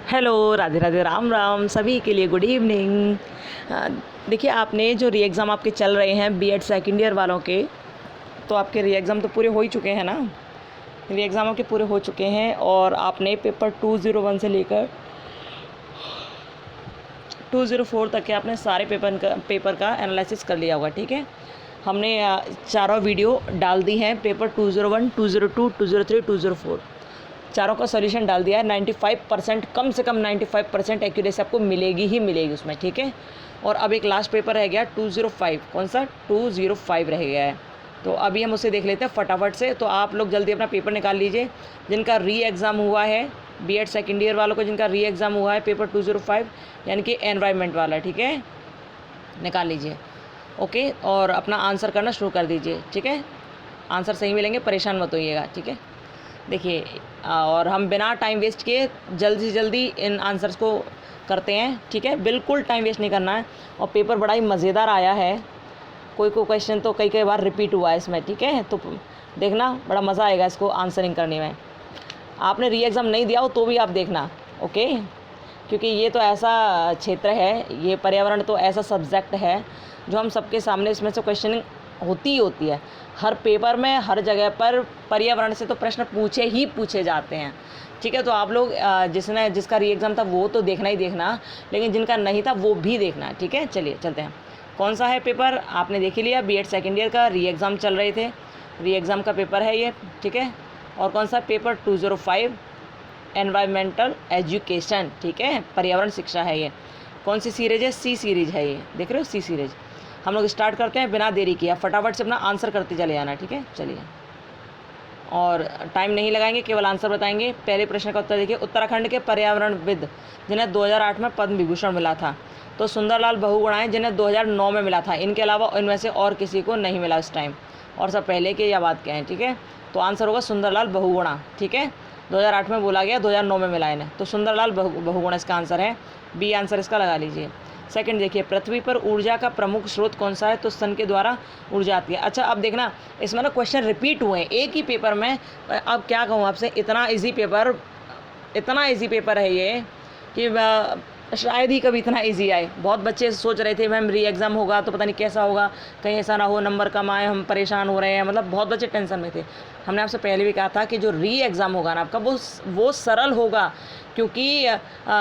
Hello, Radhe Radhe, Ram Ram सभी के लिए गुड इवनिंग। देखिए, आपने जो री एग्ज़ाम आपके चल रहे हैं बीएड सेकंड ईयर वालों के, तो आपके री एग्ज़ाम तो पूरे हो ही चुके हैं ना। री एग्ज़ाम आपके पूरे हो चुके हैं और आपने पेपर 201 से लेकर 204 तक के आपने सारे पेपर का एनालिसिस कर लिया होगा। ठीक है, हमने चारों वीडियो डाल दी हैं। पेपर 201, 202, 203, 204 चारों का सॉल्यूशन डाल दिया है। 95% कम से कम 95% एक्यूरेसी आपको मिलेगी ही मिलेगी उसमें। ठीक है, और अब एक लास्ट पेपर रह गया 205। कौन सा? 205 रह गया है। तो अभी हम उसे देख लेते हैं फटाफट से। तो आप लोग जल्दी अपना पेपर निकाल लीजिए। जिनका री एग्ज़ाम हुआ है बीएड सेकेंड ईयर वालों को, जिनका री एग्ज़ाम हुआ है पेपर 205 यानी कि एनवायरनमेंट वाला, ठीक है, निकाल लीजिए। ओके, और अपना आंसर करना शुरू कर दीजिए। ठीक है, आंसर सही मिलेंगे, परेशान मत होइएगा। ठीक है, देखिए, और हम बिना टाइम वेस्ट किए जल्दी से जल्दी इन आंसर्स को करते हैं। ठीक है, बिल्कुल टाइम वेस्ट नहीं करना है। और पेपर बड़ा ही मज़ेदार आया है। कोई क्वेश्चन तो कई बार रिपीट हुआ है इसमें। ठीक है, तो देखना, बड़ा मज़ा आएगा इसको आंसरिंग करने में। आपने री एग्ज़ाम नहीं दिया हो तो भी आप देखना। ओके, क्योंकि ये तो ऐसा क्षेत्र है, ये पर्यावरण तो ऐसा सब्जेक्ट है जो हम सबके सामने इसमें से क्वेश्चनिंग होती ही होती है। हर पेपर में, हर जगह पर पर्यावरण से तो प्रश्न पूछे ही पूछे जाते हैं। ठीक है, तो आप लोग जिसका री एग्ज़ाम था वो तो देखना ही देखना, लेकिन जिनका नहीं था वो भी देखना। ठीक है, चलिए चलते हैं। कौन सा है पेपर? आपने देख ही लिया, बीएड सेकेंड ईयर का री एग्ज़ाम चल रहे थे, री एग्ज़ाम का पेपर है ये। ठीक है, और कौन सा? Paper 205 environmental education. ठीक है, पर्यावरण शिक्षा है ये। कौन सी सीरीज है? सी सीरीज है ये, देख रहे हो, सी सीरीज। हम लोग स्टार्ट करते हैं बिना देरी किया, फटाफट से अपना आंसर करते चले जाना। ठीक है, चलिए, और टाइम नहीं लगाएंगे, केवल आंसर बताएंगे। पहले प्रश्न का उत्तर देखिए। उत्तराखंड के पर्यावरणविद जिन्हें 2008 में पद्म विभूषण मिला था, तो सुंदरलाल बहुगुणा हैं जिन्हें 2009 में मिला था। इनके अलावा इनमें से और किसी को नहीं मिला उस टाइम। और सब पहले के या बाद के हैं। ठीक है, तो आंसर होगा सुंदरलाल बहुगुणा। ठीक है, 2008 में बोला गया, 2009 में मिला इन्हें, तो सुंदरलाल बहुगुणा इसका आंसर है। बी आंसर इसका लगा लीजिए। सेकंड देखिए, पृथ्वी पर ऊर्जा का प्रमुख स्रोत कौन सा है? तो सन के द्वारा ऊर्जा आती है। अच्छा, अब देखना, इसमें ना क्वेश्चन रिपीट हुए हैं एक ही पेपर में। अब क्या कहूँ आपसे, इतना इजी पेपर है ये कि शायद ही कभी इतना इजी आए। बहुत बच्चे सोच रहे थे मैम री एग्ज़ाम होगा तो पता नहीं कैसा होगा, कहीं ऐसा ना हो नंबर कम आए, हम परेशान हो रहे हैं। मतलब बहुत बच्चे टेंशन में थे। हमने आपसे पहले भी कहा था कि जो री एग्ज़ाम होगा ना आपका, वो सरल होगा, क्योंकि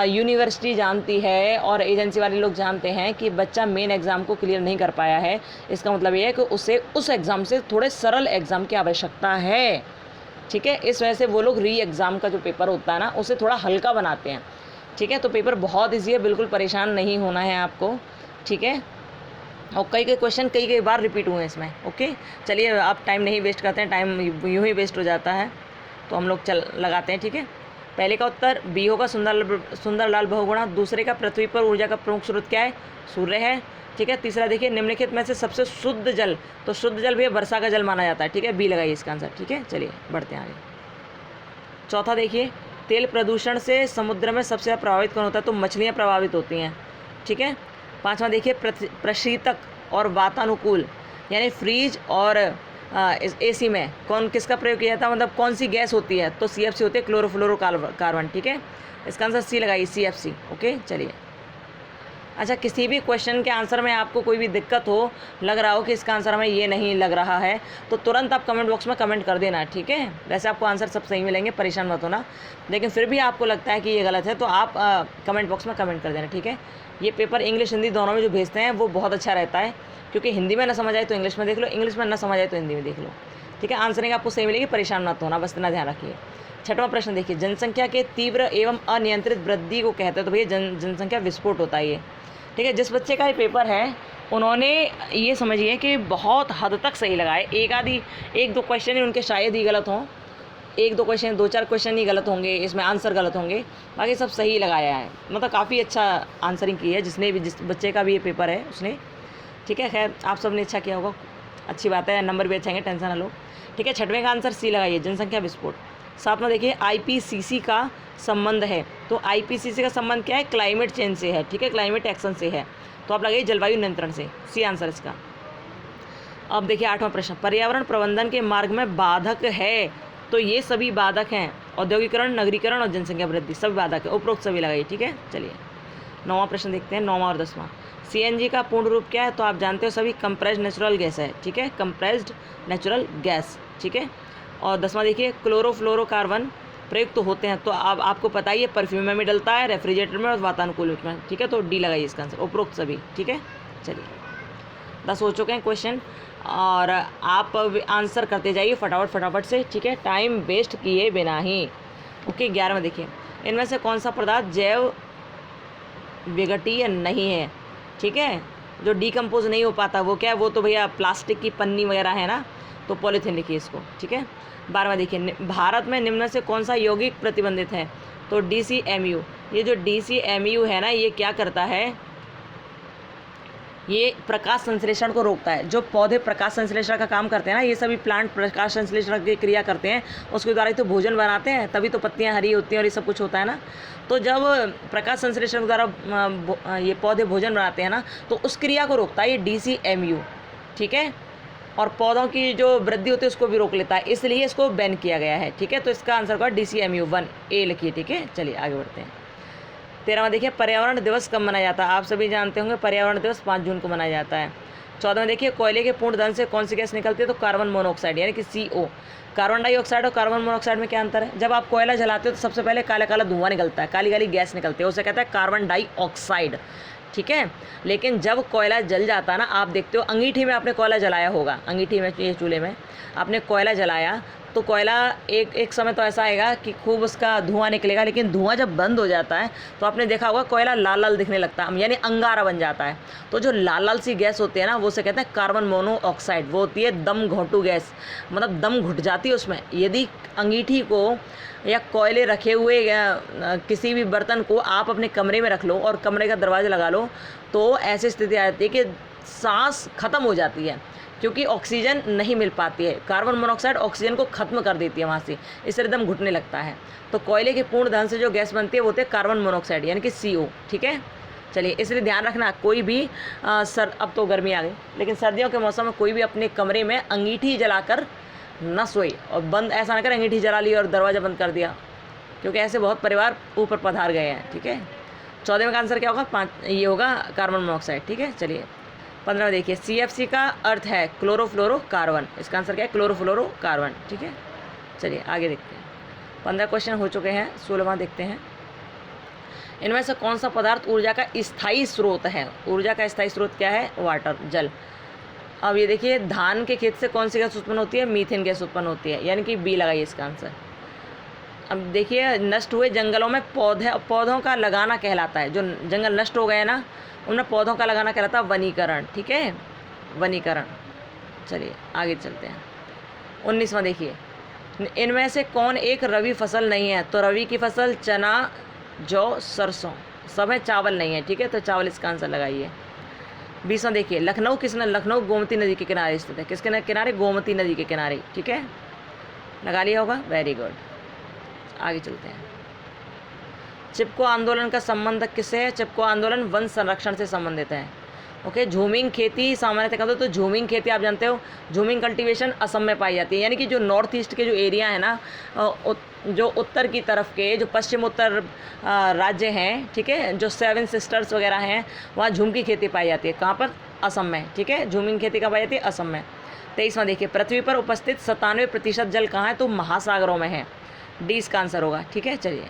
यूनिवर्सिटी जानती है और एजेंसी वाले लोग जानते हैं कि बच्चा मेन एग्ज़ाम को क्लियर नहीं कर पाया है। इसका मतलब ये है कि उसे उस एग्ज़ाम से थोड़े सरल एग्ज़ाम की आवश्यकता है। ठीक है, इस वजह से वो लोग री एग्ज़ाम का जो पेपर होता है ना, उसे थोड़ा हल्का बनाते हैं। ठीक है, तो पेपर बहुत ईजी है, बिल्कुल परेशान नहीं होना है आपको। ठीक है, और कई क्वेश्चन कई बार रिपीट हुए हैं इसमें। ओके, चलिए, आप टाइम नहीं वेस्ट करते हैं, टाइम यूँ ही वेस्ट हो जाता है, तो हम लोग लगाते हैं। ठीक है, पहले का उत्तर बी होगा, सुंदरलाल बहुगुणा। दूसरे का, पृथ्वी पर ऊर्जा का प्रमुख स्रोत क्या है? सूर्य है। ठीक है, तीसरा देखिए, निम्नलिखित में से सबसे शुद्ध जल, तो शुद्ध जल भी वर्षा का जल माना जाता है। ठीक है, बी लगाइए इसका आंसर। ठीक है, चलिए बढ़ते हैं आगे। चौथा देखिए, तेल प्रदूषण से समुद्र में सबसे ज़्यादा प्रभावित कौन होता है? तो मछलियाँ प्रभावित होती हैं। ठीक है, पाँचवा देखिए, प्रशीतक और वातानुकूल यानी फ्रीज और एसी में किसका प्रयोग किया जाता है? मतलब कौन सी गैस होती है? तो CFC होती है, क्लोरोफ्लोरोकार्बन। ठीक है, इसका आंसर सी लगाइए, CFC। ओके, चलिए। अच्छा, किसी भी क्वेश्चन के आंसर में आपको कोई भी दिक्कत हो, लग रहा हो कि इसका आंसर हमें ये नहीं लग रहा है, तो तुरंत आप कमेंट बॉक्स में कमेंट कर देना। ठीक है, वैसे आपको आंसर सब सही मिलेंगे, परेशान मत होना। लेकिन फिर भी आपको लगता है कि ये गलत है तो आप कमेंट बॉक्स में कमेंट कर देना। ठीक है, ये पेपर इंग्लिश हिंदी दोनों में जो भेजते हैं वो बहुत अच्छा रहता है, क्योंकि हिंदी में ना समझ आए तो इंग्लिश में देख लो, इंग्लिश में ना समझ आए तो हिंदी में देख लो। ठीक है, आंसरिंग आपको सही मिलेगी, परेशान मत होना, बस इतना ध्यान रखिए। छठवां प्रश्न देखिए, जनसंख्या के तीव्र एवं अनियंत्रित वृद्धि को कहते हैं, तो भैया जनसंख्या विस्फोट होता है ये। ठीक है, जिस बच्चे का ये पेपर है उन्होंने ये समझिए कि बहुत हद तक सही लगाए। एक दो क्वेश्चन ही उनके शायद ही गलत हों, दो चार क्वेश्चन ही गलत होंगे, इसमें आंसर गलत होंगे, बाकी सब सही लगाया है। मतलब काफ़ी अच्छा आंसरिंग की है जिस बच्चे का भी ये पेपर है उसने। ठीक है, खैर आप सब ने अच्छा किया होगा, अच्छी बात है, नंबर भी अच्छे आएंगे, टेंशन ना लो। ठीक है, छठवें का आंसर सी लगाइए, जनसंख्या विस्फोट। सातवां देखिए, IPCC का संबंध है, तो IPCC का संबंध क्या है? क्लाइमेट चेंज से है। ठीक है, क्लाइमेट एक्शन से है, तो आप लगाइए जलवायु नियंत्रण से, सी आंसर इसका। अब देखिए आठवां प्रश्न, पर्यावरण प्रबंधन के मार्ग में बाधक है, तो ये सभी बाधक हैं। औद्योगिकरण, नगरीकरण और जनसंख्या वृद्धि सब बाधक है, उपरोक्त सभी लगाइए। ठीक है, चलिए 9वां प्रश्न देखते हैं, 9वां और 10वां। CNG का पूर्ण रूप क्या है? तो आप जानते हो सभी, कंप्रेस्ड नेचुरल गैस है। ठीक है, कंप्रेस्ड नेचुरल गैस। ठीक है, और 10वां देखिए, क्लोरोफ्लोरोकार्बन प्रयुक्त तो होते हैं, तो अब आपको पता ही है परफ्यूम में भी डलता है, रेफ्रिजरेटर में और वातानुकूलित में। ठीक है, तो डी लगाइए इसका आंसर, उपरोक्त सभी। ठीक है, चलिए 10 हो चुके हैं क्वेश्चन, और आप आंसर करते जाइए फटाफट फटाफट से। ठीक है, टाइम वेस्ट किए बिना ही। ओके, 11वां देखिए, इनमें से कौन सा पदार्थ जैव विघटीय नहीं है? ठीक है, जो डीकम्पोज नहीं हो पाता वो क्या है? वो तो भैया प्लास्टिक की पन्नी वगैरह है ना, तो पॉलीथीन लिखिए इसको। ठीक है, 12वां देखिए, भारत में निम्न में से कौन सा यौगिक प्रतिबंधित है? तो DCMU। ये जो DCMU है ना, ये क्या करता है? ये प्रकाश संश्लेषण को रोकता है। जो पौधे प्रकाश संश्लेषण का काम करते हैं ना, ये सभी प्लांट प्रकाश संश्लेषण की क्रिया करते हैं, उसके द्वारा ही तो भोजन बनाते हैं, तभी तो पत्तियां हरी होती हैं और ये सब कुछ होता है ना। तो जब प्रकाश संश्लेषण के द्वारा ये पौधे भोजन बनाते हैं ना, तो उस क्रिया को रोकता है ये DCMU। ठीक है, और पौधों की जो वृद्धि होती है उसको भी रोक लेता है, इसलिए इसको बैन किया गया है। ठीक है, तो इसका आंसर होगा DCMU 1A लिखिए। ठीक है, चलिए आगे बढ़ते हैं। 13वां देखिए, पर्यावरण दिवस कब मनाया जाता है? आप सभी जानते होंगे पर्यावरण दिवस 5 जून को मनाया जाता है। 14वां देखिए, कोयले के पूर्ण दहन से कौन सी गैस निकलती है? तो कार्बन मोनोऑक्साइड यानी कि CO। कार्बन डाइऑक्साइड और कार्बन मोनोऑक्साइड में क्या अंतर है? जब आप कोयला जलाते हो तो सबसे पहले काला काला धुआं निकलता है, काली काली गैस निकलती है, उसे कहता है कार्बन डाइऑक्साइड। ठीक है, लेकिन जब कोयला जल जाता है ना, आप देखते हो अंगीठी में आपने कोयला जलाया होगा, अंगीठी में, ये चूल्हे में आपने कोयला जलाया, तो कोयला एक समय तो ऐसा आएगा कि खूब उसका धुआं निकलेगा, लेकिन धुआं जब बंद हो जाता है तो आपने देखा होगा कोयला लाल लाल दिखने लगता है, यानी अंगारा बन जाता है। तो जो लाल लाल सी गैस होती है ना, वो से कहते हैं कार्बन मोनोऑक्साइड। वो होती है दम घोंटू गैस, मतलब दम घुट जाती है उसमें। यदि अंगीठी को या कोयले रखे हुए किसी भी बर्तन को आप अपने कमरे में रख लो और कमरे का दरवाज़ा लगा लो, तो ऐसी स्थिति आ जाती है कि सांस खत्म हो जाती है, क्योंकि ऑक्सीजन नहीं मिल पाती है। कार्बन मोनोऑक्साइड ऑक्सीजन को खत्म कर देती है वहाँ से, इससे एकदम घुटने लगता है। तो कोयले के पूर्ण दहन से जो गैस बनती है वो होती है कार्बन मोनोऑक्साइड यानी कि CO। ठीक है, चलिए इसलिए ध्यान रखना, कोई भी अब तो गर्मी आ गई, लेकिन सर्दियों के मौसम में कोई भी अपने कमरे में अंगीठी जलाकर न सोए, और बंद ऐसा ना कर अंगीठी जला ली और दरवाज़ा बंद कर दिया, क्योंकि ऐसे बहुत परिवार ऊपर पधार गए हैं। ठीक है, 14वें का आंसर क्या होगा? 5, ये होगा कार्बन मोनोऑक्साइड। ठीक है, चलिए 15 देखिए, CFC का अर्थ है क्लोरोफ्लोरोकार्बन। इसका आंसर क्या है? क्लोरोफ्लोरोकार्बन। ठीक है, चलिए आगे देखते हैं। 15 क्वेश्चन हो चुके हैं, 16वां देखते हैं। इनमें से कौन सा पदार्थ ऊर्जा का स्थायी स्रोत है? ऊर्जा का स्थायी स्रोत क्या है? वाटर, जल। अब ये देखिए, धान के खेत से कौन सी गैस उत्पन्न होती है? मीथेन गैस उत्पन्न होती है, यानी कि B लगाइए इसका आंसर। अब देखिए, नष्ट हुए जंगलों में पौधों का लगाना कहलाता है। जो जंगल नष्ट हो गए ना, उनमें पौधों का लगाना कहलाता है वनीकरण। ठीक है, वनीकरण। चलिए आगे चलते हैं। 19वां देखिए, इनमें से कौन एक रबी फसल नहीं है? तो रबी की फसल चना, जौ, सरसों, सब है, चावल नहीं है। ठीक है, तो चावल इसका आंसर लगाइए। 20वां देखिए, लखनऊ गोमती नदी के किनारे स्थित है। किसके किनारे? गोमती नदी के किनारे। ठीक है, लगा लिया होगा, वेरी गुड। आगे चलते हैं। चिपको आंदोलन का संबंध किससे है? चिपको आंदोलन वन संरक्षण से संबंधित है। ओके, झूमिंग खेती सामान्यतः कहते हो, तो झूमिंग खेती आप जानते हो, झूमिंग कल्टीवेशन असम में पाई जाती है, यानी कि जो नॉर्थ ईस्ट के जो एरिया है ना, जो उत्तर की तरफ के जो पश्चिम उत्तर राज्य हैं, ठीक है, जो 7 सिस्टर्स वगैरह हैं, वहाँ झूम की खेती पाई जाती है। कहाँ पर? असम में। ठीक है, झूमिंग खेती कहाँ पाई जाती है? असम में। 23वां देखिए, पृथ्वी पर उपस्थित 97% जल कहाँ है? तो महासागरों में है। D इसका आंसर होगा। ठीक है, चलिए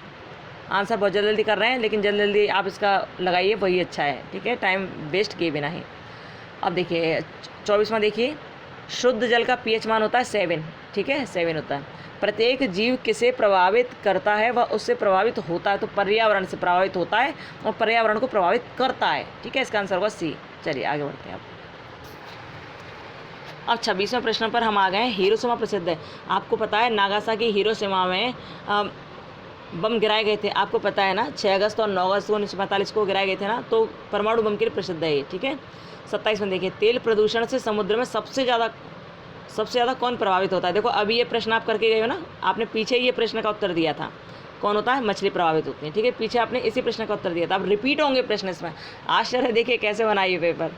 आंसर बहुत जल्दी कर रहे हैं, लेकिन जल्दी आप इसका लगाइए, वही अच्छा है। ठीक है, टाइम वेस्ट किए बिना ही। अब देखिए 24वां देखिए, शुद्ध जल का pH मान होता है 7। ठीक है, 7 होता है। प्रत्येक जीव किसे प्रभावित करता है? वह उससे प्रभावित होता है, तो पर्यावरण से प्रभावित होता है और पर्यावरण को प्रभावित करता है। ठीक है, इसका आंसर होगा C। चलिए आगे बढ़ते हैं। अब 26वें प्रश्न पर हम आ गए हैं। हिरोशिमा प्रसिद्ध है, आपको पता है नागासाकी हिरोशिमा में बम गिराए गए थे, आपको पता है ना, 6 अगस्त और 9 अगस्त 1945 को गिराए गए थे ना, तो परमाणु बम के लिए प्रसिद्ध है ये। ठीक है, 27 में देखिए, तेल प्रदूषण से समुद्र में सबसे ज़्यादा कौन प्रभावित होता है? देखो अभी ये प्रश्न आप करके गए हो ना, आपने पीछे ये प्रश्न का उत्तर दिया था, कौन होता है? मछली प्रभावित होती है। ठीक है, पीछे आपने इसी प्रश्न का उत्तर दिया था। अब रिपीट होंगे प्रश्न इसमें, आश्चर्य देखिए कैसे बनाइए पेपर,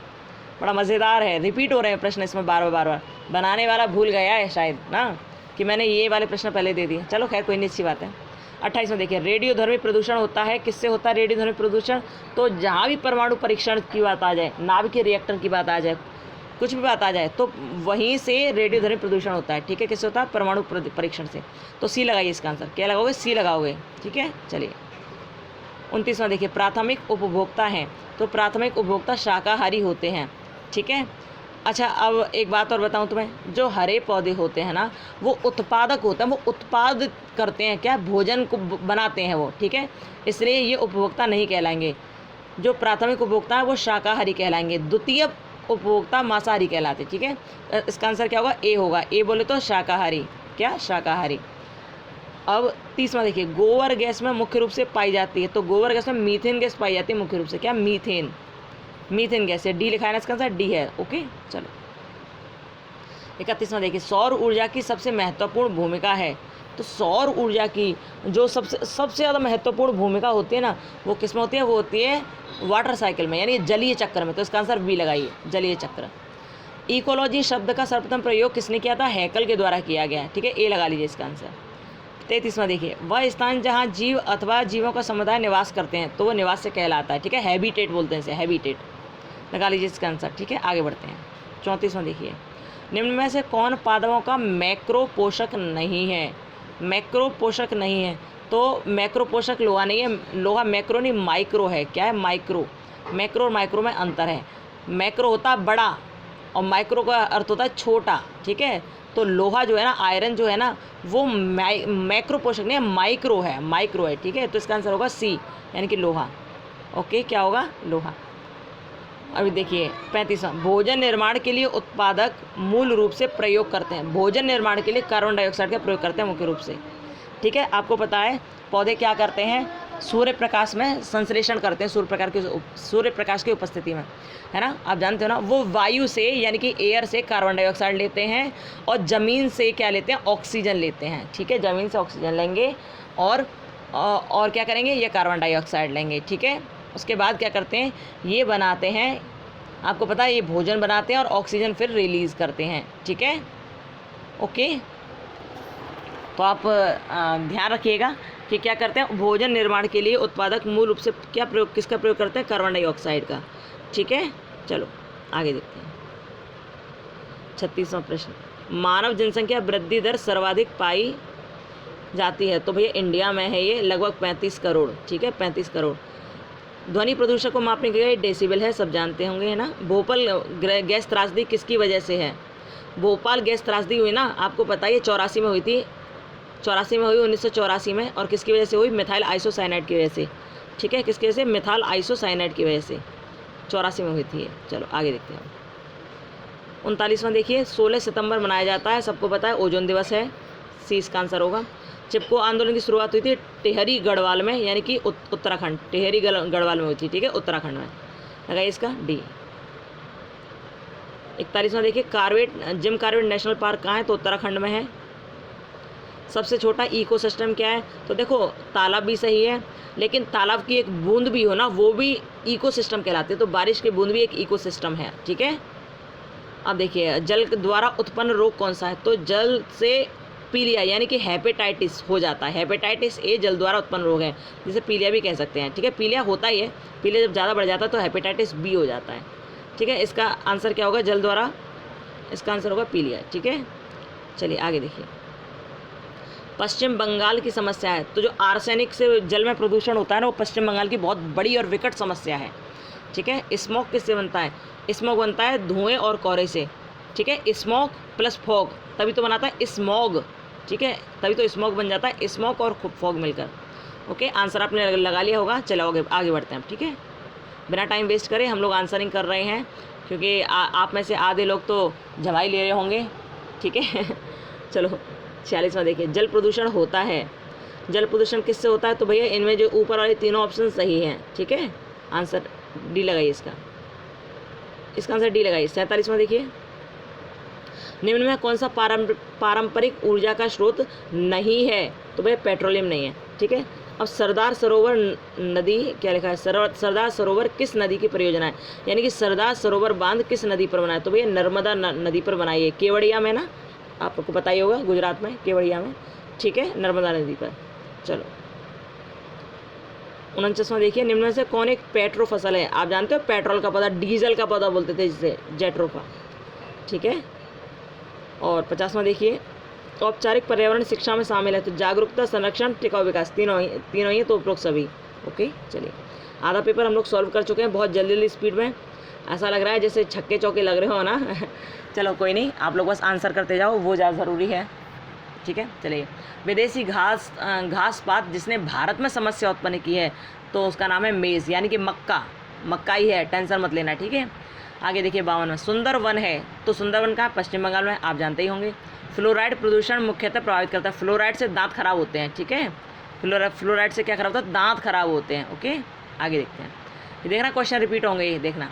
बड़ा मज़ेदार है, रिपीट हो रहे हैं प्रश्न इसमें बार बार। बनाने वाला भूल गया है शायद ना, कि मैंने ये वाले प्रश्न पहले दे दिए। चलो खैर कोई नहीं, अच्छी बात है। 28 में देखिए, रेडियोधर्मी प्रदूषण होता है, किससे होता है रेडियोधर्मी प्रदूषण? तो जहाँ भी परमाणु परीक्षण की बात आ जाए, नाभिक के रिएक्टर की बात आ जाए, कुछ भी बात आ जाए, तो वहीं से रेडियोधर्मी प्रदूषण होता है। ठीक है, किससे होता है? परमाणु परीक्षण से। तो सी लगाइए इसका आंसर। क्या लगाओगे? सी लगाओगे। ठीक है, चलिए 29वां देखिए, प्राथमिक उपभोक्ता हैं, तो प्राथमिक उपभोक्ता शाकाहारी होते हैं। ठीक है, अच्छा अब एक बात और बताऊं तुम्हें, जो हरे पौधे होते हैं ना, वो उत्पादक होते हैं, वो उत्पाद करते हैं, क्या? भोजन को बनाते हैं वो। ठीक है, इसलिए ये उपभोक्ता नहीं कहलाएंगे। जो प्राथमिक उपभोक्ता है वो शाकाहारी कहलाएंगे, द्वितीय उपभोक्ता मांसाहारी कहलाते। ठीक है, इसका आंसर क्या होगा? ए होगा। ए बोले तो शाकाहारी। क्या? शाकाहारी। अब 30वां देखिए, गोबर गैस में मुख्य रूप से पाई जाती है, तो गोबर गैस में मीथेन गैस पाई जाती है मुख्य रूप से। क्या? मीथेन। मीथेन गैस है। डी लिखा है ना इसका आंसर? डी है। ओके, चलो 31वां देखिए, सौर ऊर्जा की सबसे महत्वपूर्ण भूमिका है, तो सौर ऊर्जा की जो सबसे ज़्यादा महत्वपूर्ण भूमिका होती है ना, वो किस में होती है? वो होती है वाटर साइकिल में, यानी जलीय चक्र में। तो इसका आंसर बी लगाइए, जलीय चक्र। इकोलॉजी शब्द का सर्वप्रथम प्रयोग किसने किया था? हैकल के द्वारा किया गया है। ठीक है, ए लगा लीजिए इसका आंसर। 33वां देखिए, वह स्थान जहाँ जीव अथवा जीवों का समुदाय निवास करते हैं, तो वो निवास से कहलाता है। ठीक है, हैबिटेट बोलते हैं इसे, हैबिटेट लगा लीजिए इसका आंसर। ठीक है, आगे बढ़ते हैं। 34वां देखिए, निम्न में से कौन पादपों का मैक्रो पोषक नहीं है? मैक्रो पोषक नहीं है, तो मैक्रो पोषक लोहा नहीं है, लोहा मैक्रो नहीं माइक्रो है। क्या है? माइक्रो। मैक्रो और माइक्रो में अंतर है। मैक्रो होता है बड़ा और माइक्रो का अर्थ होता है छोटा। ठीक है, तो लोहा जो है ना, आयरन जो है ना, वो मैक्रो पोषक नहीं है, माइक्रो है, माइक्रो है। ठीक है, तो इसका आंसर होगा सी, यानी कि लोहा। ओके, क्या होगा? लोहा। अभी देखिए 35वां, भोजन निर्माण के लिए उत्पादक मूल रूप से प्रयोग करते हैं, भोजन निर्माण के लिए कार्बन डाइऑक्साइड का प्रयोग करते हैं मुख्य रूप से। ठीक है, आपको पता है पौधे क्या करते हैं? सूर्य प्रकाश में संश्लेषण करते हैं, सूर्य प्रकाश की उपस्थिति में, है ना, आप जानते हो ना। वो वायु से यानी कि एयर से कार्बन डाइऑक्साइड लेते हैं और ज़मीन से क्या लेते हैं? ऑक्सीजन लेते हैं। ठीक है, ज़मीन से ऑक्सीजन लेंगे और क्या करेंगे? ये कार्बन डाइऑक्साइड लेंगे। ठीक है, उसके बाद क्या करते हैं? ये बनाते हैं, आपको पता है ये भोजन बनाते हैं और ऑक्सीजन फिर रिलीज़ करते हैं। ठीक है, ओके, तो आप ध्यान रखिएगा कि क्या करते हैं? भोजन निर्माण के लिए उत्पादक मूल रूप से क्या प्रयोग, किसका प्रयोग करते हैं? कार्बन डाइऑक्साइड का। ठीक है, चलो आगे देखते हैं। 36वां प्रश्न, मानव जनसंख्या वृद्धि दर सर्वाधिक पाई जाती है, तो भैया इंडिया में है ये, लगभग 35 करोड़। ठीक है, 35 करोड़। ध्वनि प्रदूषण को मापने के लिए डेसिबल है, सब जानते होंगे, है ना। भोपाल गैस त्रासदी किसकी वजह से है? भोपाल गैस त्रासदी हुई ना, आपको पता है 84 में हुई थी, 84 में हुई, 1984 में। और किसकी वजह से हुई? मिथाइल आइसोसाइनाइड की वजह से। ठीक है, किसकी वजह से? मिथाइल आइसोसाइनाइड की वजह से 84 में हुई थी। चलो आगे देखते हैं। 39वां देखिए, 16 सितंबर मनाया जाता है, सबको पता है, ओजोन दिवस है। सी इसका आंसर होगा। चिपको आंदोलन की शुरुआत हुई थी टिहरी गढ़वाल में, यानी कि उत्तराखंड, टिहरी गढ़वाल में हुई थी। ठीक है, उत्तराखंड में लगाइए इसका डी। 41वां देखिए, जिम कॉर्बेट नेशनल पार्क कहाँ है? तो उत्तराखंड में है। सबसे छोटा इकोसिस्टम क्या है? तो देखो तालाब भी सही है, लेकिन तालाब की एक बूंद भी हो ना, वो भी इकोसिस्टम कहलाती है, तो बारिश की बूंद भी एक इकोसिस्टम है। ठीक है, अब देखिए, जल द्वारा उत्पन्न रोग कौन सा है? तो जल से पीलिया यानी कि हेपेटाइटिस हो जाता है। हेपेटाइटिस ए जल द्वारा उत्पन्न रोग है, जिसे पीलिया भी कह सकते हैं। ठीक है, पीलिया होता ही है, पीलिया जब ज़्यादा बढ़ जाता है तो हेपेटाइटिस बी हो जाता है। ठीक है, इसका आंसर क्या होगा? जल द्वारा, इसका आंसर होगा पीलिया। ठीक है, चलिए आगे देखिए। पश्चिम बंगाल की समस्या है, तो जो आर्सेनिक से जल में प्रदूषण होता है ना, वो पश्चिम बंगाल की बहुत बड़ी और विकट समस्या है। ठीक है, स्मोक किससे बनता है? स्मोक बनता है धुएँ और कोहरे से। ठीक है, स्मोक प्लस फॉग, तभी तो बनाता है स्मॉग। ठीक है, तभी तो स्मोक बन जाता है, स्मोक और फॉग मिलकर। ओके, आंसर आपने लगा लिया होगा। चलो आगे बढ़ते हैं। ठीक है, बिना टाइम वेस्ट करे हम लोग आंसरिंग कर रहे हैं, क्योंकि आप में से आधे लोग तो झवाई ले रहे होंगे। ठीक है चलो 46वां देखिए, जल प्रदूषण होता है, जल प्रदूषण किससे होता है? तो भैया इनमें जो ऊपर वाले तीनों ऑप्शन सही हैं। ठीक है, आंसर डी लगाइए इसका आंसर डी लगाइए। 47वां देखिए, निम्न में कौन सा पारंपरिक ऊर्जा का स्रोत नहीं है? तो भैया पेट्रोलियम नहीं है। ठीक है, अब सरदार सरोवर नदी क्या लिखा है? सरदार सरोवर किस नदी की परियोजना है? यानी कि सरदार सरोवर बांध किस नदी पर बना है? तो भैया नर्मदा नदी पर बनाई है, केवड़िया में ना, आपको पता ही होगा, गुजरात में, केवड़िया में, ठीक है, नर्मदा नदी पर। चलो 49वां देखिए, निम्न में से कौन एक पेट्रो फसल है? आप जानते हो पेट्रोल का पौधा, डीजल का पौधा बोलते थे जिसे, जेट्रोफा, ठीक है। और 50वां देखिए, औपचारिक पर्यावरण शिक्षा में शामिल है, तो जागरूकता, संरक्षण, टिकाऊ विकास, तीनों ही तो उपरोक्त सभी। ओके चलिए, आधा पेपर हम लोग सॉल्व कर चुके हैं बहुत जल्दी स्पीड में। ऐसा लग रहा है जैसे छक्के चौके लग रहे हो ना चलो कोई नहीं, आप लोग बस आंसर करते जाओ, वो ज़्यादा ज़रूरी है, ठीक है। चलिए, विदेशी घास पात जिसने भारत में समस्या उत्पन्न की है, तो उसका नाम है मेज़, यानी कि मक्का ही है, टेंशन मत लेना, ठीक है। आगे देखिए 52 में, सुंदर वन है, तो सुंदर वन कहाँ है? पश्चिम बंगाल में, आप जानते ही होंगे। फ्लोराइड प्रदूषण मुख्यतः प्रभावित करता है, फ्लोराइड से दांत खराब होते हैं, ठीक है। फ्लोराइड से क्या खराब होता है? दांत खराब होते हैं। ओके आगे देखते हैं, ये देखना क्वेश्चन रिपीट होंगे, ये देखना।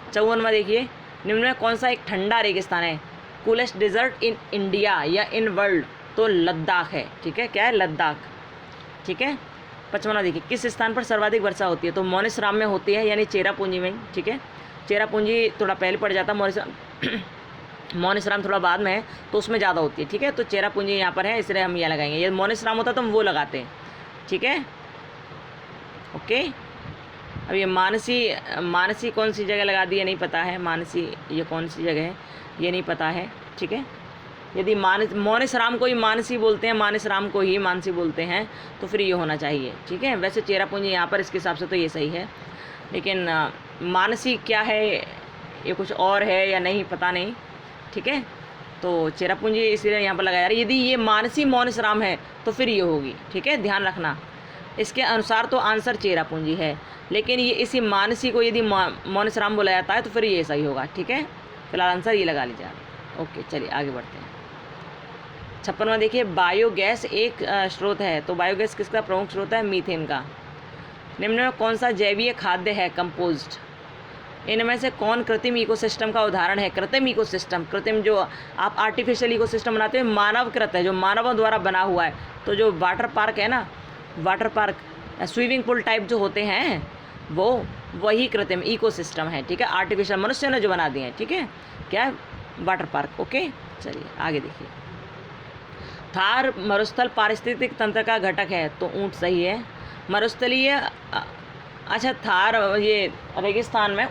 54वां देखिए, निम्न में कौन सा एक ठंडा रेगिस्तान है? कूलेस्ट डिजर्ट इन इंडिया या इन वर्ल्ड, तो लद्दाख है, ठीक है। क्या है? लद्दाख, ठीक है। 55वां देखिए, किस स्थान पर सर्वाधिक वर्षा होती है? तो मोनिसराम में होती है, यानी चेरापूंजी में, ठीक है। चेरापूंजी थोड़ा पहले पड़ जाता है, मोनिसराम थोड़ा बाद में है, तो उसमें ज़्यादा होती है, ठीक है। तो चेरापूंजी यहाँ पर है, इसलिए हम यह लगाएंगे। ये मोनिसराम होता तो हम वो लगाते हैं, ठीक है। ओके, अब ये मानसी कौन सी जगह लगा दी है नहीं पता है, मानसी ये कौन सी जगह है ये नहीं पता है, ठीक है। यदि मोनिसराम को ही मानसी बोलते हैं, मानसराम को ही मानसी बोलते हैं, तो फिर ये होना चाहिए, ठीक है। वैसे चेरापूंजी यहाँ पर इसके हिसाब से तो ये सही है, लेकिन मानसी क्या है, ये कुछ और है या नहीं पता नहीं, ठीक है। तो चेरापूंजी इसलिए यहाँ पर लगाया जा रहा है। यदि ये मानसी मोनिसराम है तो फिर ये होगी, ठीक है, ध्यान रखना। इसके अनुसार तो आंसर चेरापूंजी है, लेकिन ये इसी मानसी को यदि मोनिसराम बोला जाता है तो फिर ये सही होगा, ठीक है। फिलहाल आंसर ये लगा लीजिए। ओके चलिए आगे बढ़ते हैं। 56वां देखिए, बायोगैस एक स्रोत है, तो बायोगैस किसका प्रमुख स्रोत है? मीथेन का। निम्न में कौन सा जैवीय खाद्य है? कंपोस्ट। इनमें से कौन कृत्रिम इकोसिस्टम का उदाहरण है? कृत्रिम इकोसिस्टम, कृत्रिम जो आप आर्टिफिशियल इकोसिस्टम बनाते हो, मानवकृत है, जो मानवों द्वारा बना हुआ है। तो जो वाटर पार्क है ना, water park, swimming pool type जो होते हैं, वो वही कृत्रिम इकोसिस्टम है, ठीक है। आर्टिफिशियल मनुष्य ने जो बना दिए हैं, ठीक है। क्या है? Water park. ओके चलिए आगे देखिए, थार मरुस्थल पारिस्थितिक तंत्र का घटक है, तो ऊँट सही है। मरुस्थलीय, अच्छा थार ये रेगिस्तान में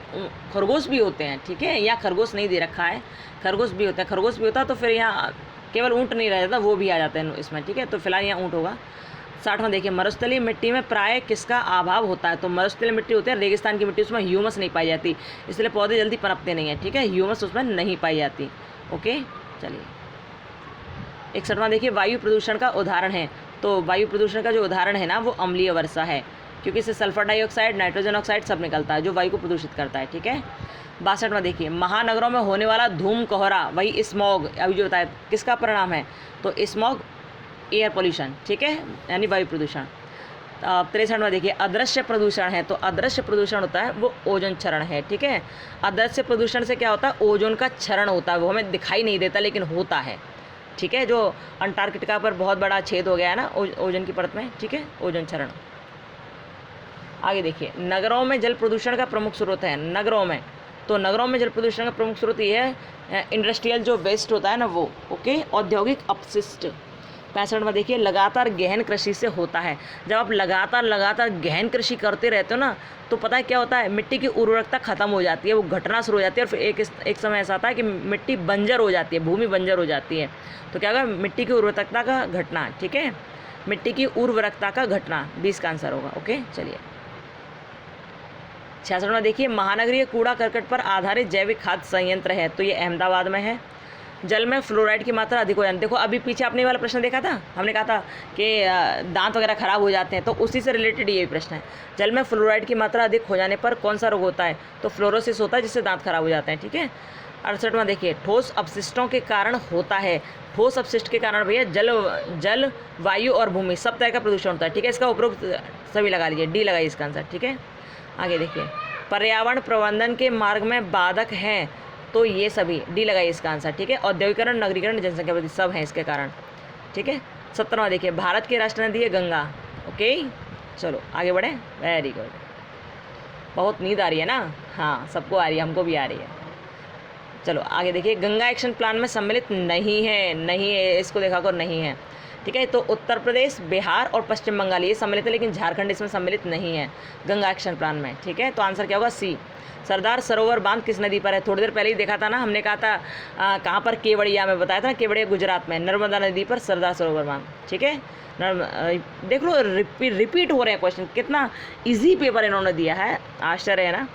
खरगोश भी होते हैं, ठीक है। यहाँ खरगोश नहीं दे रखा है, खरगोश भी होता है, खरगोश भी होता है तो फिर यहाँ केवल ऊँट नहीं रह जाता, वो भी आ जाते हैं इसमें, ठीक है। तो फिलहाल यहाँ ऊँट होगा। 60वां देखिए, मरुस्थलीय मिट्टी में प्राय किसका अभाव होता है? तो मरुस्थलीय मिट्टी होती है, रेगिस्तान की मिट्टी, उसमें ह्यूमस नहीं पाई जाती, इसलिए पौधे जल्दी पनपते नहीं हैं, ठीक है। ह्यूमस उसमें नहीं पाई जाती। ओके चलिए, 61वां देखिए, वायु प्रदूषण का उदाहरण है, तो वायु प्रदूषण का जो उदाहरण है ना, वो अम्लीय वर्षा है, क्योंकि इससे सल्फर डाइऑक्साइड, नाइट्रोजन ऑक्साइड सब निकलता है, जो वायु को प्रदूषित करता है, ठीक है। 62वां देखिए, महानगरों में होने वाला धूम कोहरा, वही स्मॉग, अभी जो बताया, किसका परिणाम है? तो स्मॉग एयर पोल्यूशन, ठीक है, यानी वायु प्रदूषण। 63वां देखिए, अदृश्य प्रदूषण है, तो अदृश्य प्रदूषण होता है वो ओजोन क्षरण है, ठीक है। अदृश्य प्रदूषण से क्या होता है? ओजोन का क्षरण होता है, वो हमें दिखाई नहीं देता लेकिन होता है, ठीक है। जो अंटार्कटिका पर बहुत बड़ा छेद हो गया है ना ओजोन की परत में, ठीक है, ओजोन क्षरण। आगे देखिए, नगरों में जल प्रदूषण का प्रमुख स्रोत है, नगरों में, तो नगरों में जल प्रदूषण का प्रमुख स्रोत ये है इंडस्ट्रियल जो वेस्ट होता है ना वो, ओके, औद्योगिक अपशिष्ट। 65वां देखिए, लगातार गहन कृषि से होता है। जब आप लगातार गहन कृषि करते रहते हो ना, तो पता है क्या होता है? मिट्टी की उर्वरकता खत्म हो जाती है, वो घटना शुरू हो जाती है, और फिर एक समय ऐसा आता है कि मिट्टी बंजर हो जाती है, भूमि बंजर हो जाती है। तो क्या होगा? मिट्टी की उर्वरकता का घटना, ठीक है, मिट्टी की उर्वरकता का घटना 20 का आंसर होगा। ओके चलिए, 66वां देखिए, महानगरीय कूड़ा करकट पर आधारित जैविक खाद्य संयंत्र है, तो ये अहमदाबाद में है। जल में फ्लोराइड की मात्रा अधिक हो जाती है। देखो अभी पीछे आपने वाला प्रश्न देखा था, हमने कहा था कि दांत वगैरह खराब हो जाते हैं, तो उसी से रिलेटेड ये प्रश्न है। जल में फ्लोराइड की मात्रा अधिक हो जाने पर कौन सा रोग होता है? तो फ्लोरोसिस होता है, जिससे दांत खराब हो जाते हैं, ठीक है। 68वां देखिए, ठोस अपशिष्टों के कारण होता है। ठोस अपशिष्ट के कारण भैया जल, वायु और भूमि सब तरह का प्रदूषण होता है, ठीक है। इसका उपरोक्त सभी लगा लीजिए, डी लगाइए इसका आंसर, ठीक है। आगे देखिए, पर्यावरण प्रबंधन के मार्ग में बाधक हैं, तो ये सभी डी लगाइए इसका आंसर, ठीक है। औद्योगिकरण, नगरीकरण, जनसंख्या वृद्धि सब हैं इसके कारण, ठीक है। 70वां देखिए, भारत की राष्ट्र नदी है गंगा। ओके चलो आगे बढ़े, वेरी गुड। बहुत नींद आ रही है ना? हाँ सबको आ रही है, हमको भी आ रही है। चलो आगे देखिए, गंगा एक्शन प्लान में सम्मिलित नहीं है, नहीं है, इसको देखा करो, नहीं है, ठीक है। तो उत्तर प्रदेश, बिहार और पश्चिम बंगाल ये सम्मिलित है, लेकिन झारखंड इसमें सम्मिलित नहीं है गंगा एक्शन प्लान में, ठीक है। तो आंसर क्या होगा? सी। सरदार सरोवर बांध किस नदी पर है? थोड़ी देर पहले ही देखा था ना, हमने कहा था कहाँ पर, केवड़िया में बताया था ना, केवड़िया गुजरात में, नर्मदा नदी पर सरदार सरोवर बांध, ठीक है। देख लो रिपीट हो रहे हैं क्वेश्चन, कितना इजी पेपर इन्होंने दिया है, आश्चर्य है ना।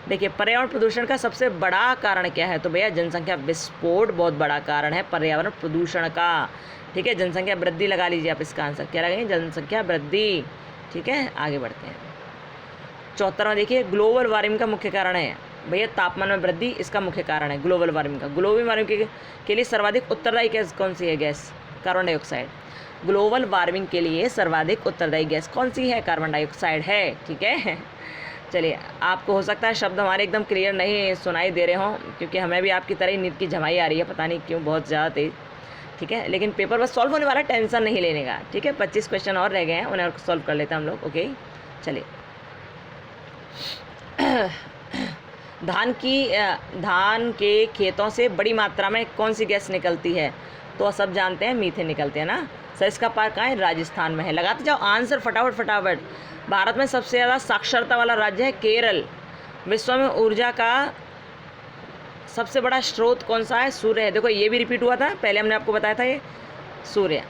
देखिए, पर्यावरण प्रदूषण का सबसे बड़ा कारण क्या है? तो भैया जनसंख्या विस्फोट बहुत बड़ा कारण है पर्यावरण प्रदूषण का, ठीक है। जनसंख्या वृद्धि लगा लीजिए आप, इसका आंसर क्या लगाएंगे? जनसंख्या वृद्धि, ठीक है। आगे बढ़ते हैं। 74वां देखिए, ग्लोबल वार्मिंग का मुख्य कारण है भैया तापमान में वृद्धि, इसका मुख्य कारण है ग्लोबल वार्मिंग का। ग्लोबल वार्मिंग के लिए सर्वाधिक उत्तरदायी गैस कौन सी है? Gas carbon dioxide. Global warming के लिए सर्वाधिक उत्तरदायी गैस कौन सी है? कार्बन डाइऑक्साइड है, ठीक है। चलिए, आपको हो सकता है शब्द हमारे एकदम क्लियर नहीं सुनाई दे रहे हों, क्योंकि हमें भी आपकी तरह ही नींद की झमाई आ रही है, पता नहीं क्यों, बहुत ज़्यादा तेज, ठीक है। लेकिन पेपर बस सॉल्व होने वाला, टेंशन नहीं लेने का, ठीक है। 25 क्वेश्चन और रह गए हैं, उन्हें सॉल्व कर लेते हैं हम लोग, ओके। चलिए, धान के खेतों से बड़ी मात्रा में कौन सी गैस निकलती है? तो सब जानते हैं, मीथेन निकलते हैं ना। सर इसका पार्क कहाँ है? राजस्थान में है। लगाते जाओ आंसर फटाफट फटाफट। भारत में सबसे ज़्यादा साक्षरता वाला राज्य है केरल। विश्व में ऊर्जा का सबसे बड़ा स्रोत कौन सा है? सूर्य है। देखो ये भी रिपीट हुआ था, पहले हमने आपको बताया था, ये सूर्य।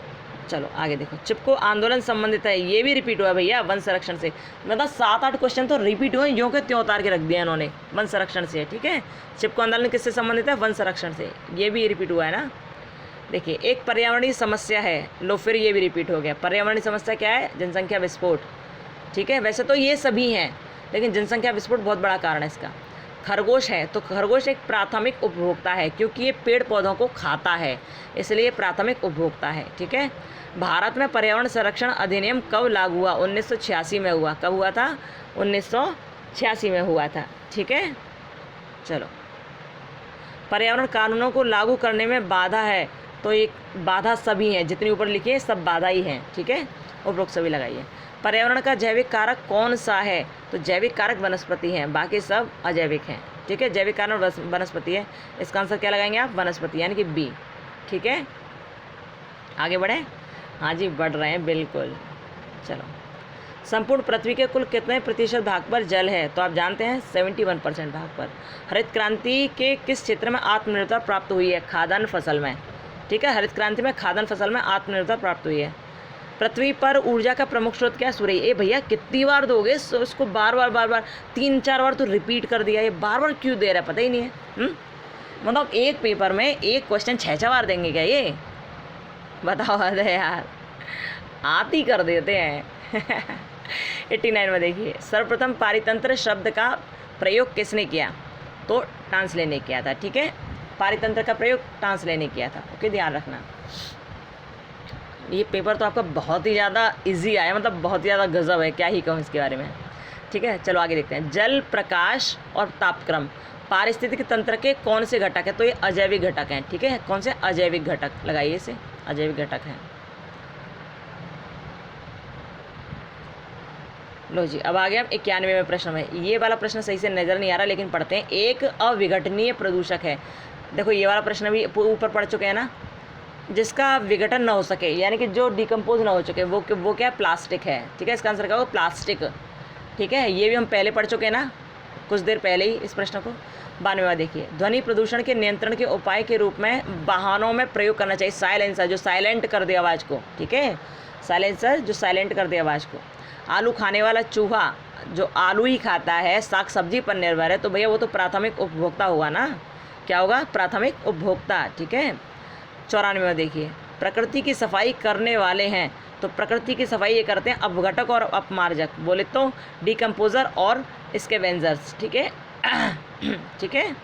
चलो आगे देखो, चिपको आंदोलन संबंधित है, ये भी रिपीट हुआ भैया वन संरक्षण से। मतलब 7-8 क्वेश्चन तो रिपीट हुए, यों के त्यों उतार के रख दिया इन्होंने, वन संरक्षण से, ठीक है। चिपको आंदोलन किससे संबंधित है? वन संरक्षण से, ये भी रिपीट हुआ है ना। देखिए, एक पर्यावरणीय समस्या है, लो फिर ये भी रिपीट हो गया। पर्यावरणीय समस्या क्या है? जनसंख्या विस्फोट, ठीक है। वैसे तो ये सभी हैं, लेकिन जनसंख्या विस्फोट बहुत बड़ा कारण है इसका। खरगोश है, तो खरगोश एक प्राथमिक उपभोक्ता है, क्योंकि ये पेड़ पौधों को खाता है, इसलिए प्राथमिक उपभोक्ता है, ठीक है। भारत में पर्यावरण संरक्षण अधिनियम कब लागू हुआ? 1986 में हुआ। कब हुआ था? 1986 में हुआ था, ठीक है। चलो, पर्यावरण कानूनों को लागू करने में बाधा है, तो एक बाधा सभी हैं, जितनी ऊपर लिखी है सब बाधा ही हैं, ठीक है। उपरोक्त सभी लगाइए। पर्यावरण का जैविक कारक कौन सा है? तो जैविक कारक वनस्पति हैं, बाकी सब अजैविक हैं, ठीक है। जैविक कारक वनस्पति है, इसका आंसर क्या लगाएंगे आप? वनस्पति, यानी कि बी, ठीक है। आगे बढ़े, हाँ जी बढ़ रहे हैं बिल्कुल। चलो, संपूर्ण पृथ्वी के कुल कितने प्रतिशत भाग पर जल है? तो आप जानते हैं 71% भाग पर। हरित क्रांति के किस क्षेत्र में आत्मनिर्भरता प्राप्त हुई है? खाद्यान्न फसल में, ठीक है। हरित क्रांति में खाद्यान्न फसल में आत्मनिर्भरता प्राप्त हुई है। पृथ्वी पर ऊर्जा का प्रमुख स्रोत क्या? सूर्य। ए भैया कितनी बार दोगे इसको? बार बार 3-4 बार तो रिपीट कर दिया, ये बार बार क्यों दे रहा है, पता ही नहीं है। मतलब एक पेपर में एक क्वेश्चन 6 बार देंगे क्या ये? बताओ अरे यार, आती कर देते हैं। 89 में देखिए, सर्वप्रथम पारितंत्र शब्द का प्रयोग किसने किया? तो टांसले ने किया था, ठीक है। पारितंत्र का प्रयोग टांसले ने किया था, ओके, ध्यान रखना। ये पेपर तो आपका बहुत ही ज़्यादा इजी आया, मतलब बहुत ही ज़्यादा गजब है, क्या ही कहूँ इसके बारे में, ठीक है। चलो आगे देखते हैं। जल, प्रकाश और तापक्रम पारिस्थितिक तंत्र के कौन से घटक है? तो ये अजैविक घटक हैं, ठीक है। कौन से? अजैविक घटक, लगाइए इसे, अजैविक घटक हैं। लो जी, अब आ गया 91वें प्रश्न में। ये वाला प्रश्न सही से नज़र नहीं आ रहा, लेकिन पढ़ते हैं। एक अविघटनीय प्रदूषक है, देखो ये वाला प्रश्न भी ऊपर पढ़ चुके हैं ना, जिसका विघटन ना हो सके, यानी कि जो डिकम्पोज ना हो चुके, वो क्या है? प्लास्टिक है, ठीक है। इसका आंसर क्या होगा? प्लास्टिक, ठीक है। ये भी हम पहले पढ़ चुके हैं ना, कुछ देर पहले ही इस प्रश्न को। 92वां देखिए, ध्वनि प्रदूषण के नियंत्रण के उपाय के रूप में वाहनों में प्रयोग करना चाहिए साइलेंसर, जो साइलेंट कर दे आवाज़ को, ठीक है। साइलेंसर जो साइलेंट कर दे आवाज़ को। आलू खाने वाला चूहा जो आलू ही खाता है, साग सब्जी पर निर्भर है, तो भैया वो तो प्राथमिक उपभोक्ता होगा ना। क्या होगा? प्राथमिक उपभोक्ता, ठीक है। 94वां देखिए, प्रकृति की सफाई करने वाले हैं, तो प्रकृति की सफाई ये करते हैं अपघटक और अपमार्जक, बोले तो डिकम्पोजर और स्कैवेंजर्स, ठीक है। ठीक है,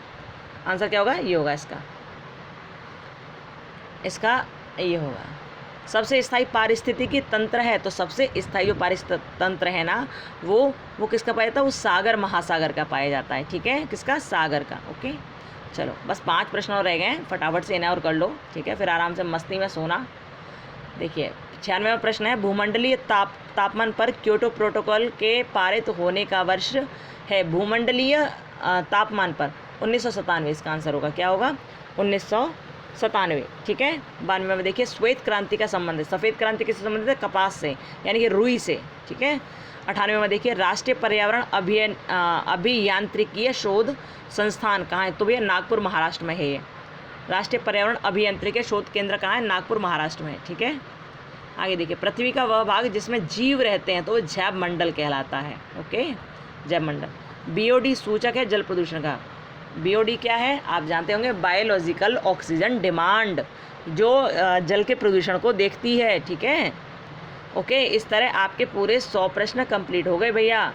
आंसर क्या होगा? ये होगा इसका ये होगा। सबसे स्थायी पारिस्थितिकी तंत्र है, तो सबसे स्थायी जो पारिस्थितिक तंत्र है ना, वो किसका पाया जाता है? वो सागर महासागर का पाया जाता है, ठीक है। किसका? सागर का, ओके। चलो बस 5 प्रश्न और रह गए हैं, फटाफट से इन्हें और कर लो, ठीक है, फिर आराम से मस्ती में सोना। देखिए 96वां प्रश्न है, भूमंडलीय तापमान पर क्योटो प्रोटोकॉल के पारित होने का वर्ष है। भूमंडलीय तापमान पर 1997 इसका आंसर होगा, क्या होगा 1997, ठीक है। 92 में देखिए श्वेत क्रांति का संबंध है, सफ़ेद क्रांति किससे संबंधित है, कपास से यानी कि रुई से, ठीक है। 98 में देखिए राष्ट्रीय पर्यावरण अभियांत्रिकीय शोध संस्थान कहाँ है, तो भैया नागपुर महाराष्ट्र में है ये। राष्ट्रीय पर्यावरण अभियांत्रिकीय शोध केंद्र कहाँ है, नागपुर महाराष्ट्र में, ठीक है। आगे देखिए पृथ्वी का वह भाग जिसमें जीव रहते हैं तो वो जैव मंडल कहलाता है, ओके, जैव मंडल। बीओडी सूचक है जल प्रदूषण का। बीओडी क्या है आप जानते होंगे, बायोलॉजिकल ऑक्सीजन डिमांड, जो जल के प्रदूषण को देखती है, ठीक है, ओके। इस तरह आपके पूरे 100 प्रश्न कंप्लीट हो गए भैया।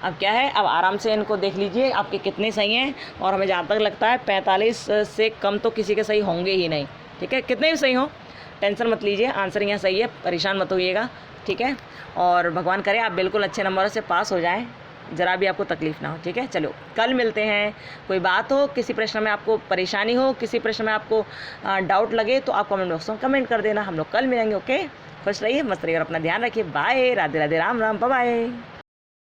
अब क्या है, अब आराम से इनको देख लीजिए आपके कितने सही हैं, और हमें जहाँ तक लगता है 45 से कम तो किसी के सही होंगे ही नहीं, ठीक है। कितने भी सही हों टेंशन मत लीजिए, आंसर यहाँ सही है, परेशान मत होइएगा, ठीक है। और भगवान करे आप बिल्कुल अच्छे नंबरों से पास हो जाएं, ज़रा भी आपको तकलीफ़ ना हो, ठीक है। चलो कल मिलते हैं। कोई बात हो, किसी प्रश्न में आपको परेशानी हो, किसी प्रश्न में आपको डाउट लगे तो आप कमेंट बॉक्स में कमेंट कर देना। हम लोग कल मिलेंगे, ओके। खुश रहिए, मस्त रहिए और अपना ध्यान रखिए। Bye, Radhe Radhe, Ram Ram, bye bye.